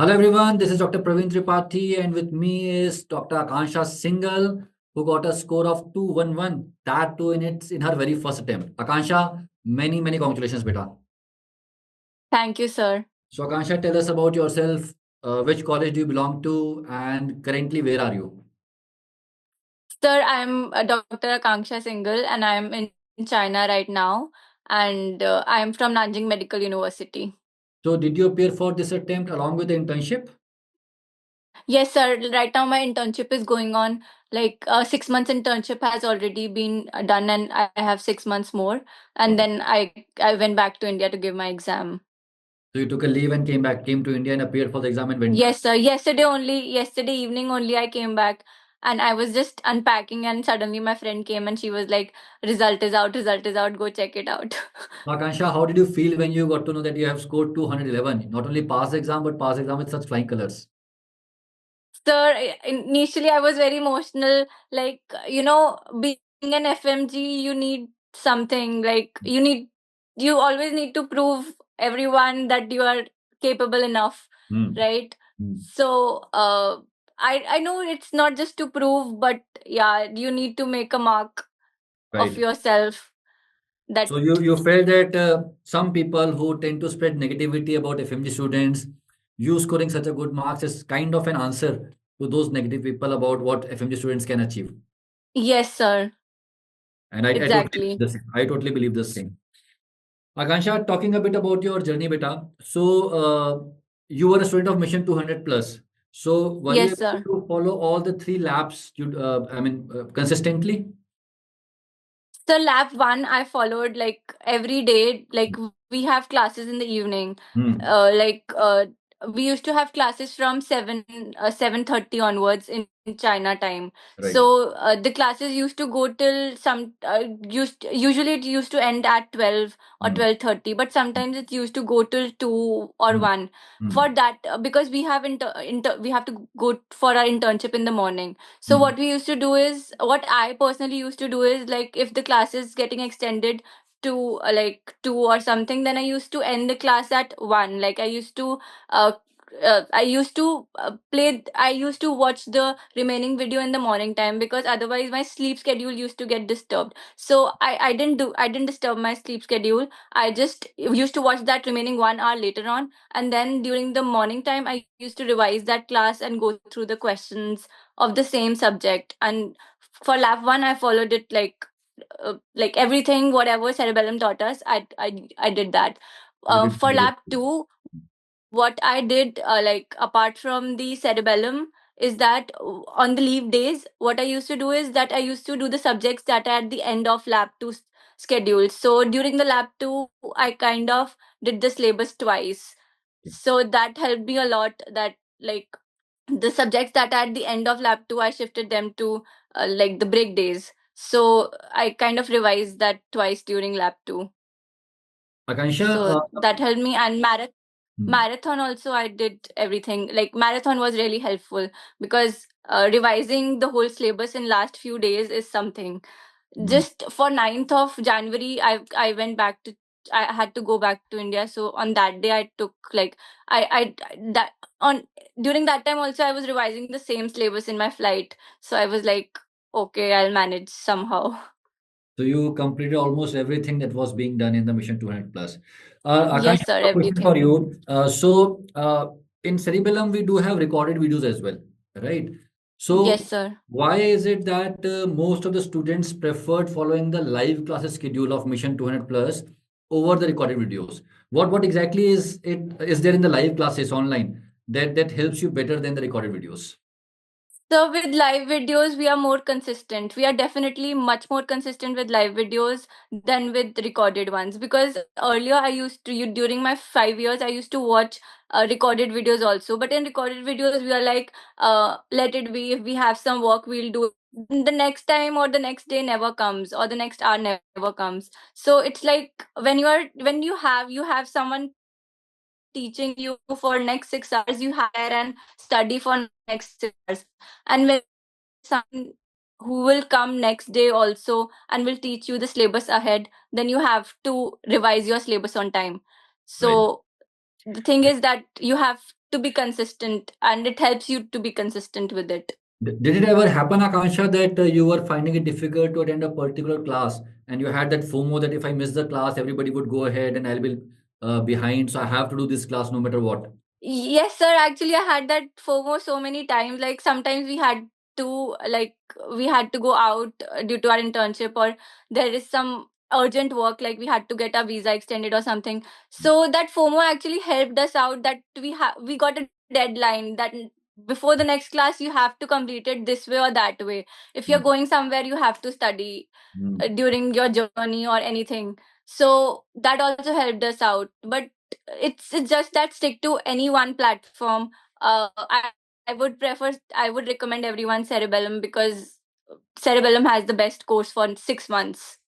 Hello everyone, this is Dr. Praveen Tripathi and with me is Dr. Akansha Singhal who got a score of 211, that too in her very first attempt. Akansha, many congratulations beta. Thank you, sir. So Akansha, tell us about yourself. Which college do you belong to and currently where are you? Sir, I'm Dr. Akanksha Singhal and I'm in China right now. And I'm from Nanjing Medical University. So did you appear for this attempt along with the internship? Yes, sir. Right now, my internship is going on. Like 6 months internship has already been done, and I have 6 months more. And Okay. then I went back to India to give my exam. So you took a leave and came to India and appeared for the exam and went back. Yes, sir. Yesterday evening only, I came back and I was just unpacking, and suddenly my friend came and she was like, result is out, go check it out. Akansha, how did you feel when you got to know that you have scored 211? Not only pass the exam, but pass the exam with such flying colors. Sir, initially I was very emotional. Like, being an FMG, you need something. Like, you always need to prove everyone that you are capable enough, Hmm. right? Hmm. So, I know it's not just to prove, but yeah, you need to make a mark of Right. yourself. That So you felt that some people who tend to spread negativity about FMG students, you scoring such a good marks is kind of an answer to those negative people about what FMG students can achieve. Yes, sir. And I totally believe Exactly. the same. I totally believe the same. Akansha, talking a bit about your journey, beta. So you were a student of Mission 200 plus. So were you Yes, able sir. to follow all the three labs? Consistently. So lab one, I followed like every day. Like we have classes in the evening. Hmm. Like we used to have classes from 7:30 onwards in China time. Right. So the classes used to go till some usually it used to end at 12 or Hmm. 12:30, but sometimes it used to go till 2 or Hmm. 1. Hmm. For that, because we have we have to go for our internship in the morning. So Hmm. what we used to do is, what I personally used to do is, like, if the class is getting extended to like 2 or something, then I used to end the class at 1. Like uh, I used to I used to watch the remaining video in the morning time, because otherwise my sleep schedule used to get disturbed. So I didn't disturb my sleep schedule. I just used to watch that remaining 1 hour later on, and then during the morning time I used to revise that class and go through the questions of the same subject. And for lab 1, I followed it like everything whatever cerebellum taught us. I did that. You did For very lab good. 2, what I did, like apart from the cerebellum, is that on the leave days, what I used to do is that I used to do the subjects that are at the end of lab 2 schedule. So during the lab 2, I kind of did the syllabus twice. So that helped me a lot, that like the subjects that are at the end of lab 2, I shifted them to like the break days. So I kind of revised that twice during lab 2. Akansha, So that helped me. And hmm, marathon also, I did everything. Like marathon was really helpful, because revising the whole syllabus in last few days is something. hmm. Just for 9th of January, I went back to, I had to go back to India. So on that day I took like I that on during that time also I was revising the same syllabus in my flight. So I was like, okay, I'll manage somehow. So you completed almost everything that was being done in the Mission 200 plus. Akansha, Yes, sir, a question for everything. you. In Cerebellum, we do have recorded videos as well, right? Yes, So sir. why is it that most of the students preferred following the live classes schedule of Mission 200 plus over the recorded videos? What exactly is there in the live classes online that helps you better than the recorded videos? So with live videos, we are more consistent. We are definitely much more consistent with live videos than with recorded ones. Because earlier I used to, during my 5 years, I used to watch recorded videos also. But in recorded videos, we are like, let it be. If we have some work, we'll do it. The next time or the next day never comes, or the next hour never comes. So it's like when you have someone teaching you for next 6 hours, you have and study for next 6 hours. And when someone who will come next day also and will teach you the syllabus ahead, then you have to revise your syllabus on time. Right. So the thing is that you have to be consistent, and it helps you to be consistent with it. Did it ever happen, Akansha, that you were finding it difficult to attend a particular class and you had that FOMO that if I miss the class, everybody would go ahead and I'll be behind, so I have to do this class no matter what? Yes, sir. Actually, I had that FOMO so many times. Like sometimes we had to go out due to our internship, or there is some urgent work, like we had to get our visa extended or something. So that FOMO actually helped us out. That we got a deadline that before the next class you have to complete it this way or that way. If you're Mm, going somewhere, you have to study mm, during your journey or anything. So that also helped us out. But it's just that stick to any one platform. I would recommend everyone Cerebellum, because Cerebellum has the best course for 6 months.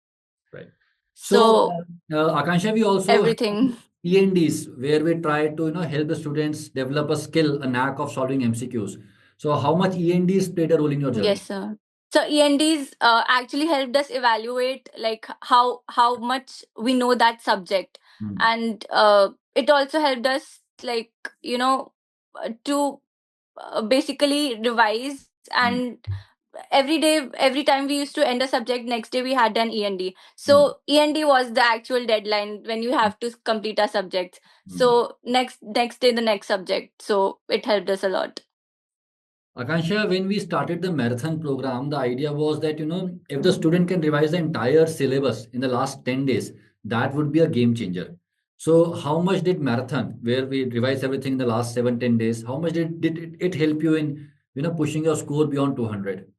right. So, So Akansha, we also have everything. ENDs where we try to help the students develop a skill, a knack of solving MCQs. So, how much ENDs played a role in your Yes, journey? sir. So ENDs actually helped us evaluate like how much we know that subject, Mm, and it also helped us, like, to basically revise. mm, And every day, every time we used to end a subject, next day we had an END. mm, So END was the actual deadline when you have to complete a subject. mm. So next day the next subject. So it helped us a lot. Akansha, when we started the marathon program, the idea was that, if the student can revise the entire syllabus in the last 10 days, that would be a game changer. So, how much did marathon, where we revise everything in the last 7, 10 days, how much did it help you in, pushing your score beyond 200?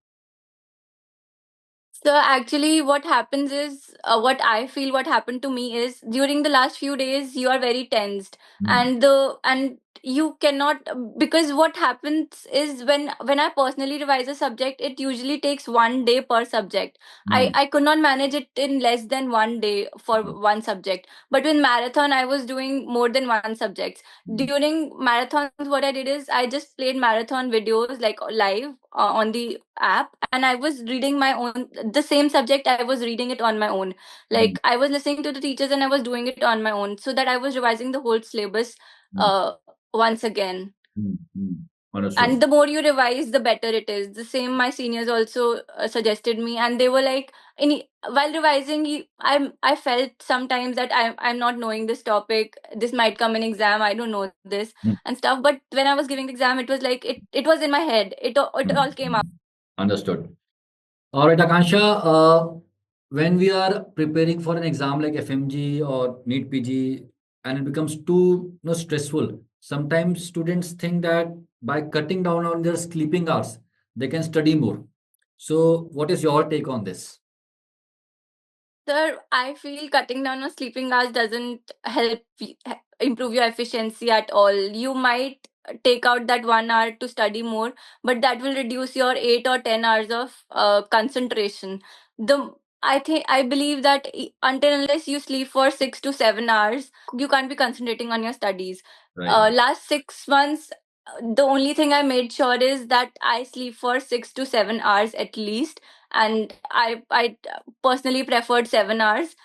So actually, what happens is, what I feel what happened to me is, during the last few days you are very tensed, Mm, and you cannot, because what happens is, when I personally revise a subject, it usually takes 1 day per subject. mm, I could not manage it in less than 1 day for mm, one subject. But with marathon, I was doing more than one subject. mm, During marathons, what I did is I just played marathon videos like live on the app, and I was reading my own, the same subject, I was reading it on my own. mm, Like I was listening to the teachers and I was doing it on my own, so that I was revising the whole syllabus mm, uh once again. mm. Understood. And the more you revise, the better it is. The same my seniors also suggested me, and they were like, while revising, I felt sometimes that I'm not knowing this topic, this might come in exam, I don't know this Mm, and stuff. But when I was giving the exam, it was like it was in my head, it mm, all came out. mm. Understood. All right, Akansha, when we are preparing for an exam like FMG or NEET PG and it becomes too stressful, sometimes students think that by cutting down on their sleeping hours, they can study more. So, what is your take on this? Sir, I feel cutting down on sleeping hours doesn't improve your efficiency at all. You might take out that 1 hour to study more, but that will reduce your 8 or 10 hours of concentration. The I believe that until unless you sleep for 6 to 7 hours, you can't be concentrating on your studies. Right. Last 6 months, the only thing I made sure is that I sleep for 6 to 7 hours at least, and I personally preferred 7 hours.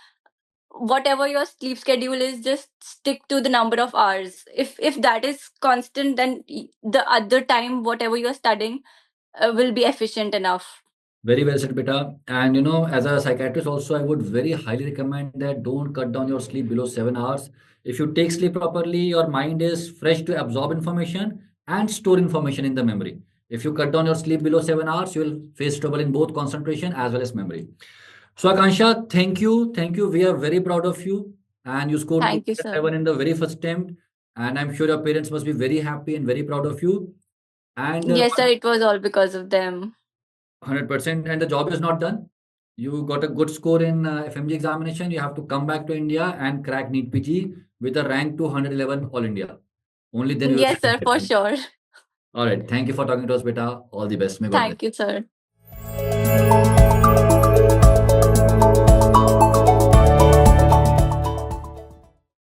Whatever your sleep schedule is, just stick to the number of hours. If that is constant, then the other time, whatever you're studying, will be efficient enough. Very well said, beta. And as a psychiatrist, also, I would very highly recommend that don't cut down your sleep below 7 hours. If you take sleep properly, your mind is fresh to absorb information and store information in the memory. If you cut down your sleep below 7 hours, you will face trouble in both concentration as well as memory. So, Akansha, thank you. Thank you. We are very proud of you. And you scored Thank you, sir. 207 in the very first attempt. And I'm sure your parents must be very happy and very proud of you. And Yes, sir, it was all because of them. 100%, and the job is not done. You got a good score in FMG examination. You have to come back to India and crack NEET PG with a rank 211 All India. Only then you will Yes, get sir, for it. sure. All right. Thank you for talking to us, beta. All the best. May God bless. Thank you, sir.